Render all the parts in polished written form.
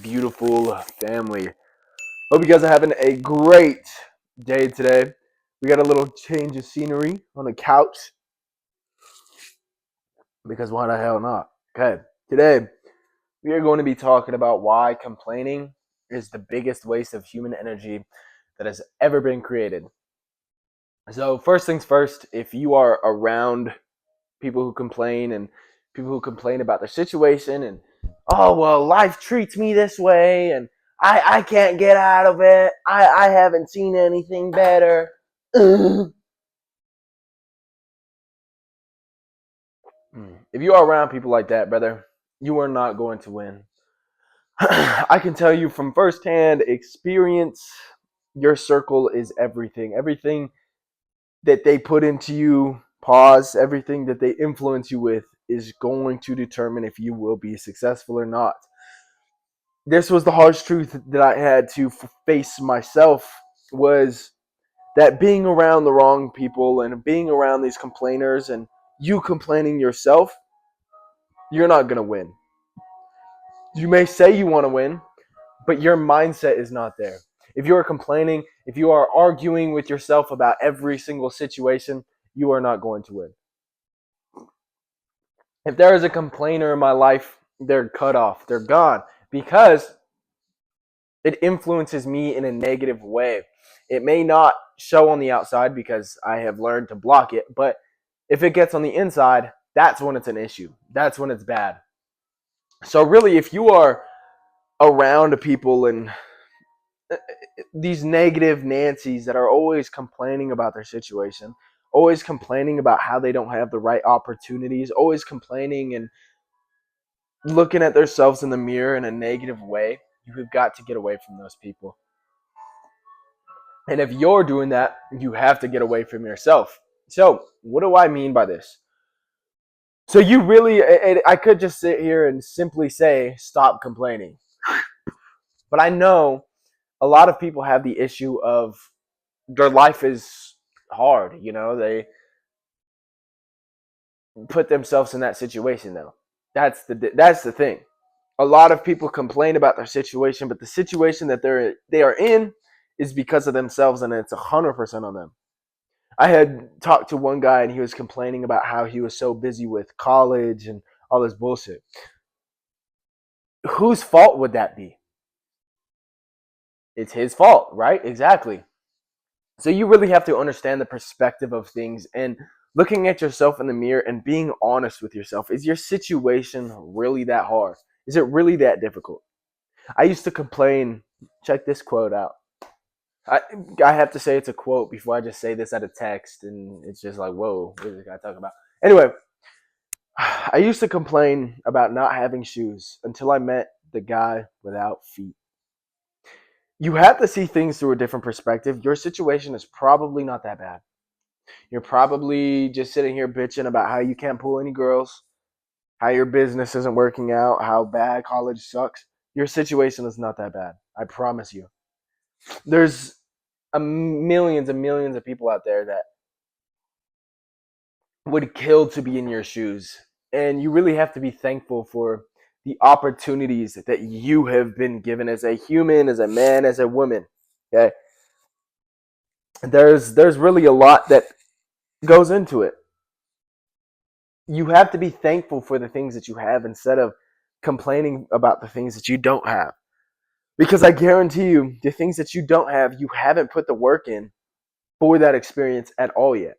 beautiful family. Hope you guys are having a great day today. We got a little change of scenery on the couch because why the hell not? Okay, today we are going to be talking about why complaining is the biggest waste of human energy that has ever been created. So, first things first, if you are around people who complain and people who complain about their situation and oh well life treats me this way and I can't get out of it. I haven't seen anything better. If you are around people like that, brother, you are not going to win. I can tell you from firsthand experience, your circle is everything. Everything that they put into you, pause, everything that they influence you with is going to determine if you will be successful or not. This was the harsh truth that I had to face myself, was that being around the wrong people and being around these complainers and you complaining yourself, you're not going to win. You may say you want to win, but your mindset is not there. If you are complaining, if you are arguing with yourself about every single situation, you are not going to win. If there is a complainer in my life, they're cut off. They're gone because it influences me in a negative way. It may not show on the outside because I have learned to block it, but if it gets on the inside, that's when it's an issue. That's when it's bad. So really, if you are around people and these negative Nancy's that are always complaining about their situation, always complaining about how they don't have the right opportunities, always complaining and looking at themselves in the mirror in a negative way, you've got to get away from those people. And if you're doing that, you have to get away from yourself. So, what do I mean by this? So, you really, I could just sit here and simply say, stop complaining. But I know a lot of people have the issue of their life is hard. You know, they put themselves in that situation, though. That's the thing. A lot of people complain about their situation, but the situation that they are in is because of themselves, and it's 100% on them. I had talked to one guy and he was complaining about how he was so busy with college and all this bullshit. Whose fault would that be? It's his fault, right? Exactly. So you really have to understand the perspective of things and looking at yourself in the mirror and being honest with yourself. Is your situation really that hard? Is it really that difficult? I used to complain. Check this quote out. I, I have to say it's a quote before I just say this at a text, and it's just like, whoa, what is this guy talking about? Anyway, I used to complain about not having shoes until I met the guy without feet. You have to see things through a different perspective. Your situation is probably not that bad. You're probably just sitting here bitching about how you can't pull any girls, how your business isn't working out, how bad college sucks. Your situation is not that bad. I promise you. There's millions and millions of people out there that would kill to be in your shoes. And you really have to be thankful for the opportunities that you have been given as a human, as a man, as a woman. Okay. There's really a lot that goes into it. You have to be thankful for the things that you have instead of complaining about the things that you don't have. Because I guarantee you, the things that you don't have, you haven't put the work in for that experience at all yet.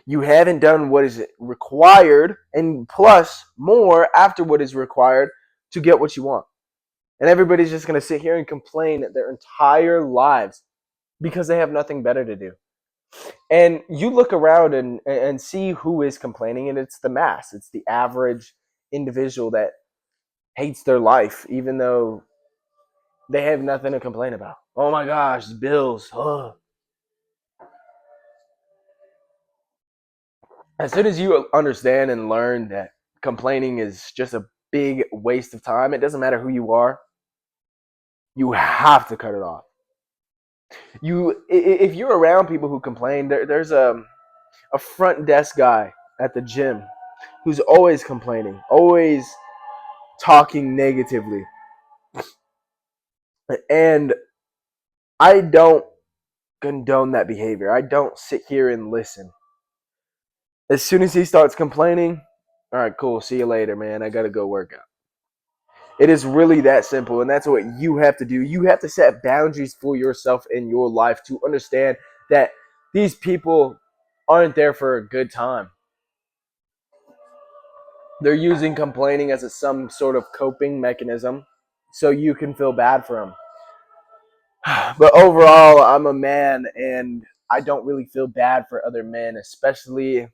You haven't done what is required and plus more after what is required to get what you want. And everybody's just going to sit here and complain their entire lives because they have nothing better to do. And you look around and see who is complaining, and it's the mass. It's the average individual that hates their life, even though they have nothing to complain about. Oh my gosh, bills. Ugh. As soon as you understand and learn that complaining is just a big waste of time, it doesn't matter who you are, you have to cut it off. If you're around people who complain, there's a front desk guy at the gym who's always complaining, always talking negatively. And I don't condone that behavior. I don't sit here and listen. As soon as he starts complaining, all right, cool, see you later, man. I got to go work out. It is really that simple, and that's what you have to do. You have to set boundaries for yourself in your life to understand that these people aren't there for a good time. They're using complaining as some sort of coping mechanism so you can feel bad for them. But overall, I'm a man, and I don't really feel bad for other men, especially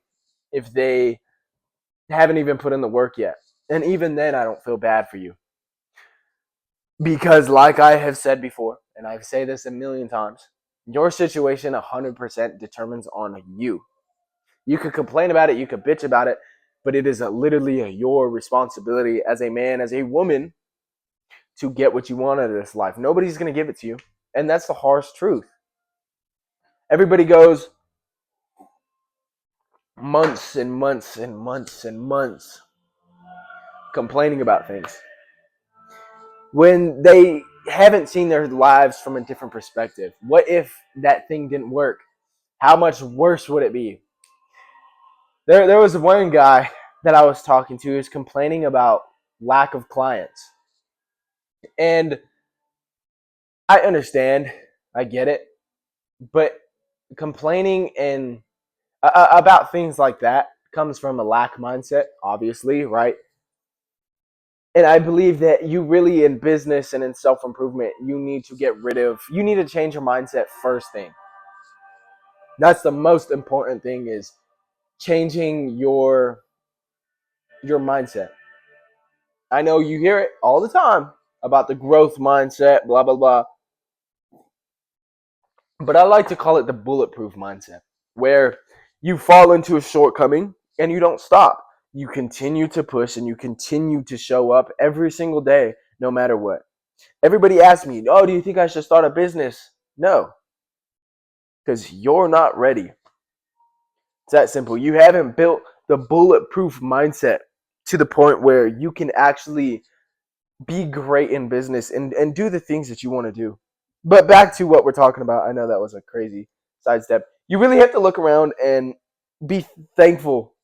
if they haven't even put in the work yet. And even then, I don't feel bad for you. Because, like I have said before, and I say this a million times, your situation 100% determines on you. You could complain about it, you could bitch about it, but it is literally your responsibility as a man, as a woman, to get what you want out of this life. Nobody's going to give it to you. And that's the harsh truth. Everybody goes months and months and months and months complaining about things when they haven't seen their lives from a different perspective. What if that thing didn't work? How much worse would it be? There was one guy that I was talking to who was complaining about lack of clients. And I understand, I get it, but complaining and about things like that comes from a lack mindset, obviously, right? And I believe that you really, in business and in self-improvement, you need to you need to change your mindset first thing. That's the most important thing, is changing your mindset. I know you hear it all the time about the growth mindset, blah, blah, blah. But I like to call it the bulletproof mindset, where you fall into a shortcoming and you don't stop. You continue to push and you continue to show up every single day, no matter what. Everybody asks me, oh, do you think I should start a business? No, because you're not ready. It's that simple. You haven't built the bulletproof mindset to the point where you can actually be great in business and do the things that you want to do. But back to what we're talking about. I know that was a crazy sidestep. You really have to look around and be thankful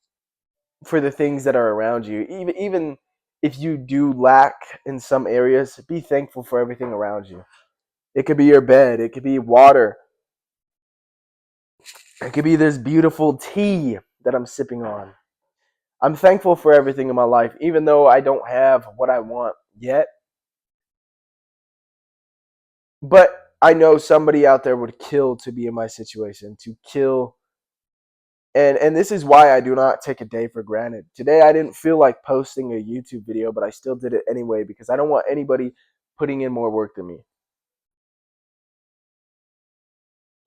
for the things that are around you. Even if you do lack in some areas, be thankful for everything around you. It could be your bed, it could be water, it could be this beautiful tea that I'm sipping on. I'm thankful for everything in my life, even though I don't have what I want yet. But I know somebody out there would kill to be in my situation, to kill. And this is why I do not take a day for granted. Today I didn't feel like posting a YouTube video, but I still did it anyway because I don't want anybody putting in more work than me.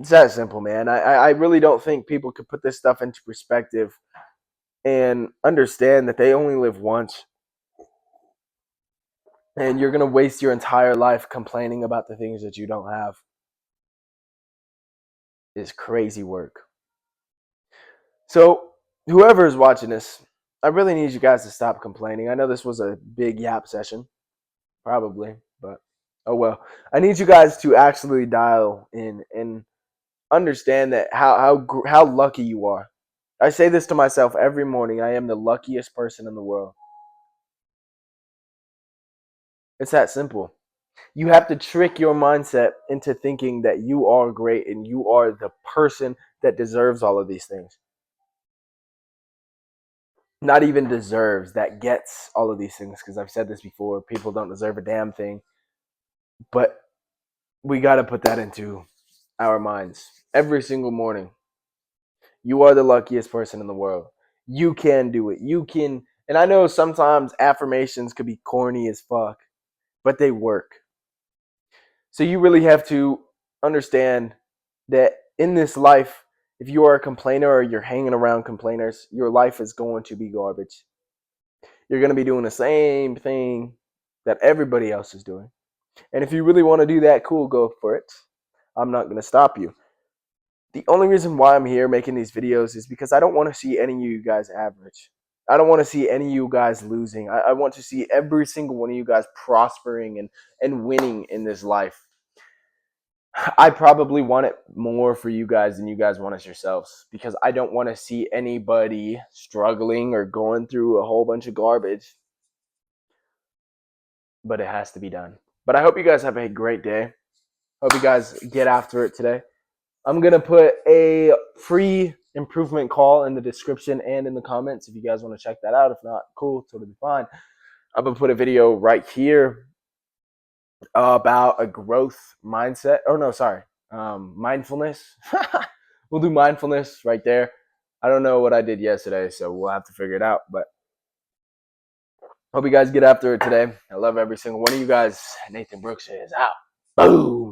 It's that simple, man. I really don't think people could put this stuff into perspective and understand that they only live once. And you're going to waste your entire life complaining about the things that you don't have. It's crazy work. So, whoever is watching this, I really need you guys to stop complaining. I know this was a big yap session, probably, but oh well. I need you guys to actually dial in and understand that how lucky you are. I say this to myself every morning. I am the luckiest person in the world. It's that simple. You have to trick your mindset into thinking that you are great and you are the person that deserves all of these things. Not even deserves, that gets all of these things, because I've said this before. People don't deserve a damn thing. But we got to put that into our minds every single morning. You are the luckiest person in the world. You can do it. You can. And I know sometimes affirmations could be corny as fuck, but they work. So you really have to understand that in this life, if you are a complainer or you're hanging around complainers, your life is going to be garbage. You're going to be doing the same thing that everybody else is doing. And if you really want to do that, cool, go for it. I'm not going to stop you. The only reason why I'm here making these videos is because I don't want to see any of you guys average. I don't want to see any of you guys losing. I want to see every single one of you guys prospering and winning in this life. I probably want it more for you guys than you guys want it yourselves, because I don't want to see anybody struggling or going through a whole bunch of garbage. But it has to be done. But I hope you guys have a great day. Hope you guys get after it today. I'm going to put a free improvement call in the description and in the comments if you guys want to check that out. If not, cool, totally fine. I'm going to put a video right here about a growth mindset. Oh, no, sorry. Mindfulness. We'll do mindfulness right there. I don't know what I did yesterday, so we'll have to figure it out. But hope you guys get after it today. I love every single one of you guys. Nathan Brooks is out. Boom.